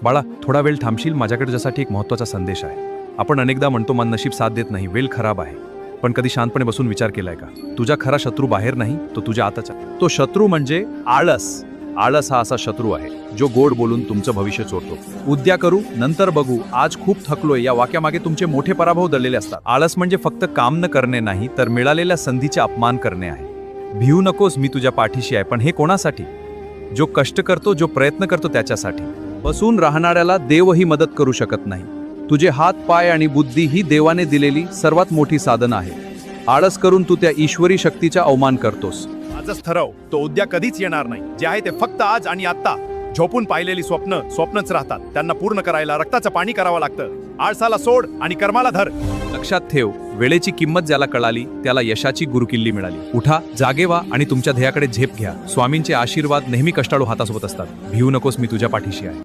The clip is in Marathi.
बाळा, थोडा वेळ थांबशील? माझ्याकडे तुझ्यासाठी एक महत्त्वाचा संदेश आहे. आपण अनेकदा म्हणतो मन नशीब साथ देत नाही, वेळ खराब आहे. पण कधी शांतपणे बसून विचार केलाय का? तुझा खरा शत्रू बाहेर नाही, तो तुझ्या आताचा. तो शत्रू म्हणजे आळस. आळस हा असा शत्रू आहे जो गोड बोलून तुमचं भविष्य चोरतो. उद्या करू, नंतर बघू, आज खूप थकलोय, या वाक्यामागे तुमचे मोठे पराभव दडलेले असतात. आळस म्हणजे फक्त काम न करणे नाही, तर मिळालेल्या संधीचे अपमान करणे आहे. भिवू नकोस, मी तुझ्या पाठीशी आहे. पण हे कोणासाठी? जो कष्ट करतो, जो प्रयत्न करतो त्याच्यासाठी. बसून राहणाऱ्याला देवही मदत करू शकत नाही. तुझे हात, पाय आणि बुद्धी ही देवाने दिलेली सर्वात मोठी साधन आहे. आळस करून तू त्या ईश्वरी शक्तीचा अवमान करतोस. आजच ठरव, तो उद्या कधीच येणार नाही. जे आहे ते फक्त आज आणि आत्ता. झोपून पाहिलेली स्वप्नच राहतात. त्यांना पूर्ण करायला रक्ताचं पाणी करावं लागतं. आळसाला सोड आणि कर्माला धर. लक्षात ठेव, वेळेची किंमत ज्याला कळाली त्याला यशाची गुरुकिल्ली मिळाली. उठा, जागे व्हा आणि तुमच्या ध्येयाकडे झेप घ्या. स्वामींचे आशीर्वाद नेहमी कष्टाळू हातासोबत असतात. भिवू नकोस, मी तुझ्या पाठीशी आहे.